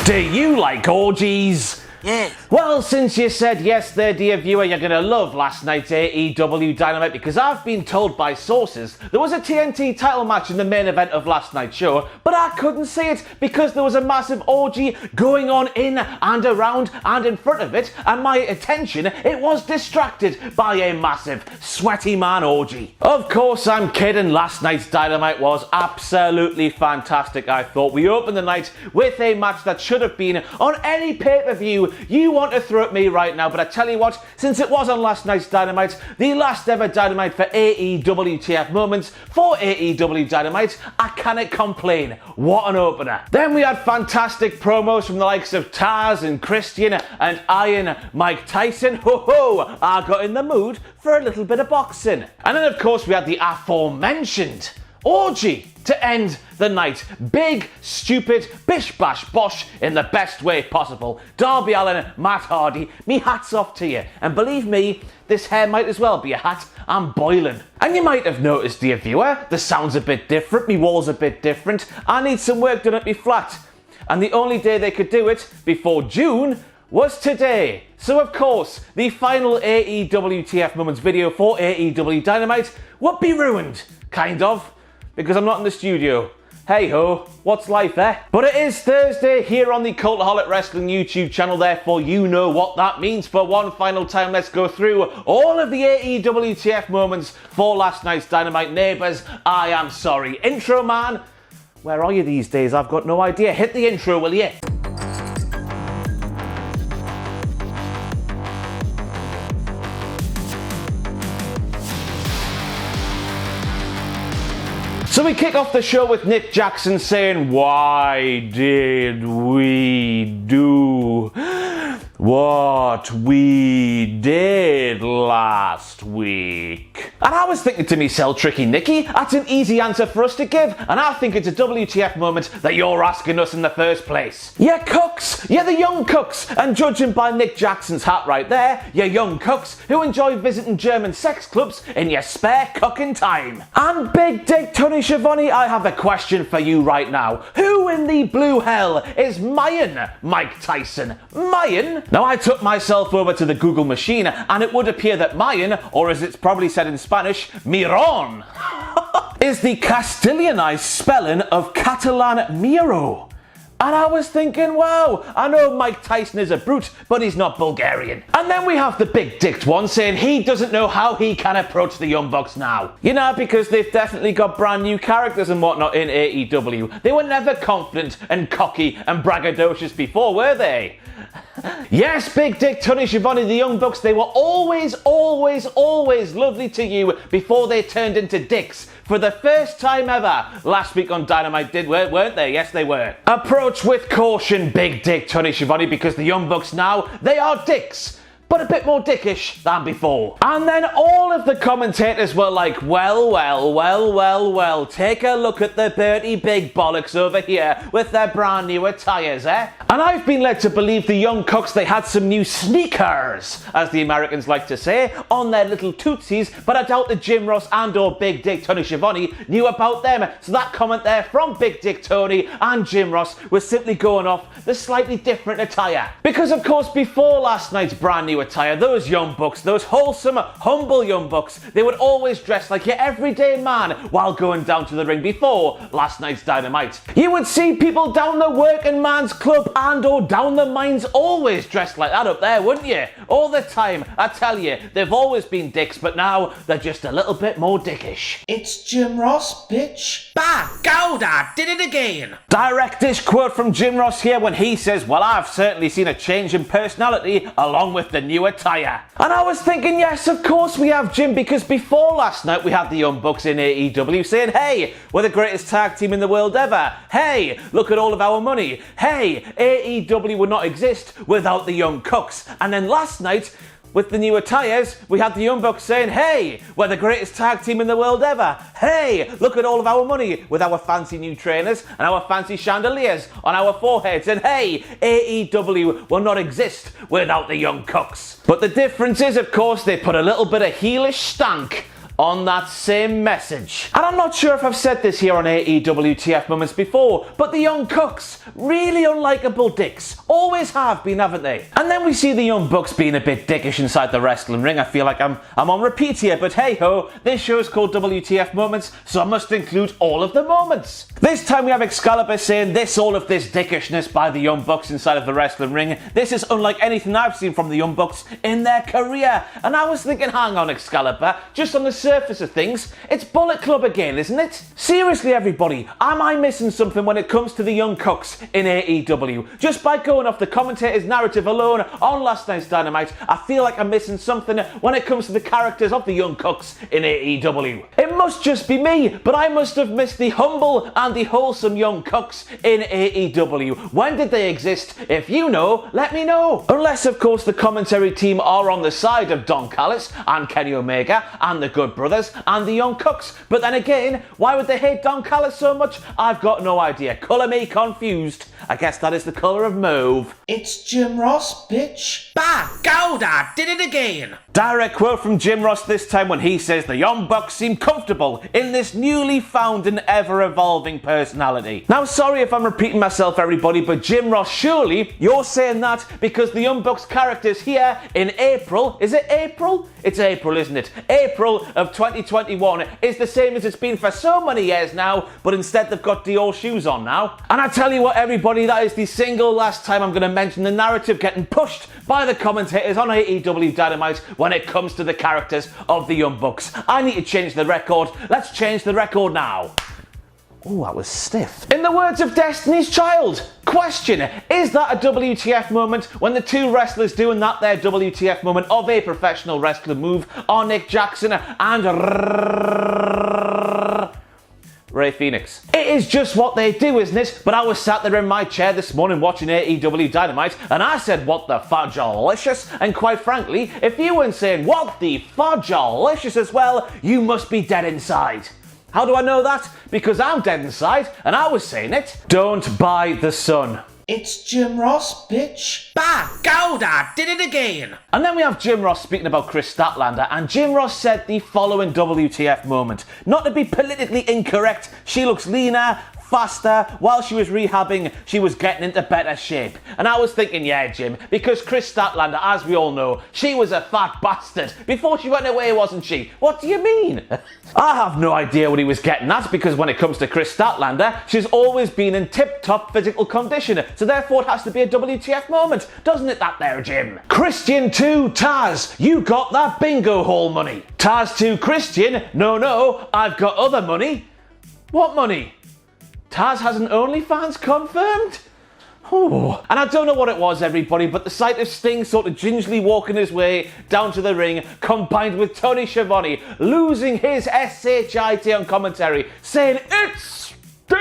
Do you like orgies? Yes. Well, since you said yes there, dear viewer, you're going to love last night's AEW Dynamite, because I've been told by sources there was a TNT title match in the main event of last night's show, but I couldn't see it because there was a massive orgy going on in and around and in front of it, and my attention, it was distracted by a massive sweaty man orgy. Of course, I'm kidding. Last night's Dynamite was absolutely fantastic, I thought. We opened the night with a match that should have been on any pay-per-view you want to throw at me right now, but I tell you what, since it was on last night's Dynamite, the last ever Dynamite for AEW WTF Moments for AEW Dynamite, I cannot complain. What an opener. Then we had fantastic promos from the likes of Taz and Christian and Iron Mike Tyson. Ho ho, I got in the mood for a little bit of boxing. And then of course we had the aforementioned orgy to end the night. Big, stupid, bish bash bosh in the best way possible. Darby Allin, Matt Hardy, me hat's off to you. And believe me, this hair might as well be a hat. I'm boiling. And you might have noticed, dear viewer, the sound's a bit different, me wall's a bit different. I need some work done at me flat. And the only day they could do it before June was today. So of course, the final AEW WTF Moments video for AEW Dynamite would be ruined. Kind of. Because I'm not in the studio. Hey ho, what's life, eh? But it is Thursday here on the Cultaholic Wrestling YouTube channel, therefore you know what that means. For one final time, let's go through all of the AEW WTF moments for last night's Dynamite. Neighbours, I am sorry. Intro man, where are you these days? I've got no idea. Hit the intro, will you? So we kick off the show with Nick Jackson saying, "Why did we do what we did last week?" And I was thinking to myself, tricky Nicky, that's an easy answer for us to give, and I think it's a WTF moment that you're asking us in the first place. Yeah, cooks, yeah, the young cooks, and judging by Nick Jackson's hat right there, you're young cooks who enjoy visiting German sex clubs in your spare cooking time. And Big Dick Tony Schiavone, I have a question for you right now. Who in the blue hell is Mayan Mike Tyson? Mayan? Now I took myself over to the Google machine and it would appear that Mayan, or as it's probably said in Spanish, Miron, is the Castilianized spelling of Catalan Miro. And I was thinking, wow, I know Mike Tyson is a brute, but he's not Bulgarian. And then we have the big dicked one saying he doesn't know how he can approach the Young Bucks now. You know, because they've definitely got brand new characters and whatnot in AEW. They were never confident and cocky and braggadocious before, were they? Yes, Big Dick Tony Schiavone, the Young Bucks, they were always lovely to you before they turned into dicks. For the first time ever, last week on Dynamite weren't they? Yes, they were. Approach with caution, Big Dick Tony Schiavone, because the Young Bucks now, they are dicks, but a bit more dickish than before. And then all of the commentators were like, well, take a look at the Bertie Big Bollocks over here with their brand new attires, eh? And I've been led to believe the Young Cocks, they had some new sneakers, as the Americans like to say, on their little tootsies, but I doubt that Jim Ross and or Big Dick Tony Schiavone knew about them. So that comment there from Big Dick Tony and Jim Ross was simply going off the slightly different attire. Because of course, before last night's brand new attire, those Young Bucks, those wholesome, humble Young Bucks, they would always dress like your everyday man while going down to the ring before last night's Dynamite. You would see people down the working man's club and or down the mines always dressed like that up there, wouldn't you? All the time. I tell you, they've always been dicks, but now they're just a little bit more dickish. It's Jim Ross, bitch. Bah, Gouda, did it again. Direct-ish quote from Jim Ross here when he says, well, I've certainly seen a change in personality along with the new attire. And I was thinking, yes, of course we have, Jim, because before last night we had the Young Bucks in AEW saying, hey, we're the greatest tag team in the world ever. Hey, look at all of our money. Hey, AEW would not exist without the Young Cooks. And then last night, with the new attires, we had the Young Bucks saying, hey, we're the greatest tag team in the world ever. Hey, look at all of our money with our fancy new trainers and our fancy chandeliers on our foreheads. And hey, AEW will not exist without the Young Cooks. But the difference is, of course, they put a little bit of heelish stank on that same message. And I'm not sure if I've said this here on AEW TF Moments before, but the Young Bucks, really unlikable dicks. Always have been, haven't they? And then we see the Young Bucks being a bit dickish inside the wrestling ring. I feel like I'm on repeat here, but hey ho, this show is called WTF Moments, so I must include all of the moments. This time we have Excalibur saying all of this dickishness by the Young Bucks inside of the wrestling ring. This is unlike anything I've seen from the Young Bucks in their career. And I was thinking, hang on Excalibur, just on the surface of things, it's Bullet Club again, isn't it? Seriously everybody, am I missing something when it comes to the Young Bucks in AEW? Just by going off the commentator's narrative alone on last night's Dynamite, I feel like I'm missing something when it comes to the characters of the Young Bucks in AEW. It must just be me, but I must have missed the humble and the wholesome Young Bucks in AEW. When did they exist? If you know, let me know. Unless, of course, the commentary team are on the side of Don Callis and Kenny Omega and the Good Brothers and the Young Bucks. But then again, why would they hate Don Callis so much? I've got no idea. Colour me confused. I guess that is the colour of mauve. It's Jim Ross, bitch. By God, I did it again. Direct quote from Jim Ross this time when he says the Young Bucks seem comfortable in this newly found and ever-evolving personality. Now, sorry if I'm repeating myself, everybody, but Jim Ross, surely you're saying that because the Young Bucks characters here in April, is it April? It's April, isn't it? April of 2021 is the same as it's been for so many years now, but instead they've got Dior shoes on now. And I tell you what, everybody, that is the single last time I'm going to mention the narrative getting pushed by the commentators on AEW Dynamite when it comes to the characters of the Young Bucks. I need to change the record. Let's change the record now. Oh, that was stiff. In the words of Destiny's Child, question, is that a WTF moment when the two wrestlers doing that their WTF moment of a professional wrestling move are Nick Jackson and Rey Fenix? It is just what they do, isn't it? But I was sat there in my chair this morning watching AEW Dynamite and I said, what the fudge-alicious? And quite frankly, if you weren't saying, what the fudge-alicious as well, you must be dead inside. How do I know that? Because I'm dead inside and I was saying it. Don't buy the sun. It's Jim Ross, bitch. By God, I did it again. And then we have Jim Ross speaking about Kris Statlander, and Jim Ross said the following WTF moment. Not to be politically incorrect, she looks leaner, faster. While she was rehabbing, she was getting into better shape. And I was thinking, yeah, Jim, because Kris Statlander, as we all know, she was a fat bastard before she went away, wasn't she? What do you mean? I have no idea what he was getting at, because when it comes to Kris Statlander, she's always been in tip-top physical condition, so therefore it has to be a WTF moment, doesn't it, that there, Jim? Christian to Taz, you got that bingo hall money. Taz to Christian, no, I've got other money. What money? Taz has an OnlyFans confirmed? Oh. And I don't know what it was, everybody, but the sight of Sting sort of gingerly walking his way down to the ring, combined with Tony Schiavone losing his SHIT on commentary, saying, it's Sting!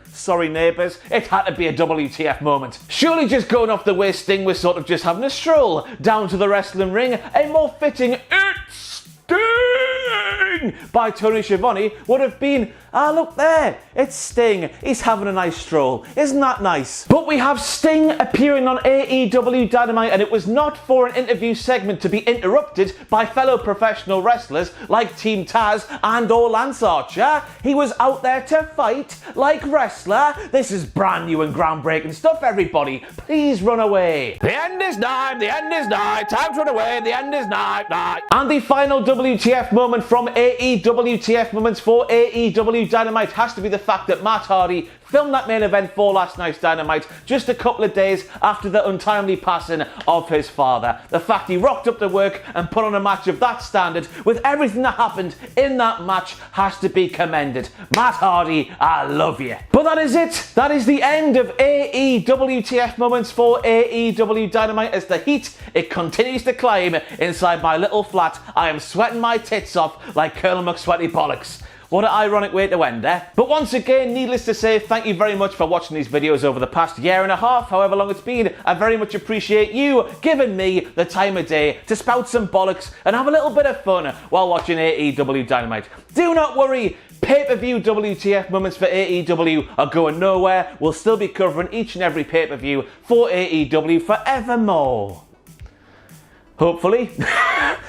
Sorry, neighbours, it had to be a WTF moment. Surely just going off the way Sting was sort of just having a stroll down to the wrestling ring, a more fitting, it's Sting! By Tony Schiavone would have been, look there, it's Sting, he's having a nice stroll, isn't that nice? But we have Sting appearing on AEW Dynamite, and it was not for an interview segment to be interrupted by fellow professional wrestlers like Team Taz and or Lance Archer. He was out there to fight like wrestler. This is brand new and groundbreaking stuff, everybody. Please run away. The end is nigh, the end is nigh, time to run away, the end is nigh. And the final WTF moment from AEW TF Moments for AEW Dynamite has to be the fact that Matt Hardy filmed that main event for last night's Dynamite just a couple of days after the untimely passing of his father. The fact he rocked up to work and put on a match of that standard with everything that happened in that match has to be commended. Matt Hardy, I love you. But that is it. That is the end of AEW TF Moments for AEW Dynamite as the heat, it continues to climb inside my little flat. I am sweating my tits off like Colonel McSweaty Bollocks. What an ironic way to end there. But once again, needless to say, thank you very much for watching these videos over the past year and a half, however long it's been. I very much appreciate you giving me the time of day to spout some bollocks and have a little bit of fun while watching AEW Dynamite. Do not worry, pay-per-view WTF moments for AEW are going nowhere. We'll still be covering each and every pay-per-view for AEW forevermore. Hopefully.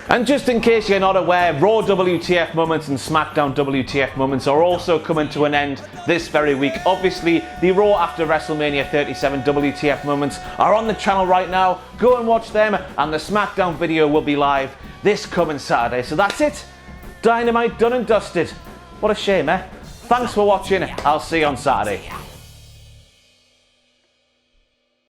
And just in case you're not aware, Raw WTF Moments and SmackDown WTF Moments are also coming to an end this very week. Obviously, the Raw after WrestleMania 37 WTF Moments are on the channel right now. Go and watch them, and the SmackDown video will be live this coming Saturday. So that's it. Dynamite done and dusted. What a shame, eh? Thanks for watching. I'll see you on Saturday.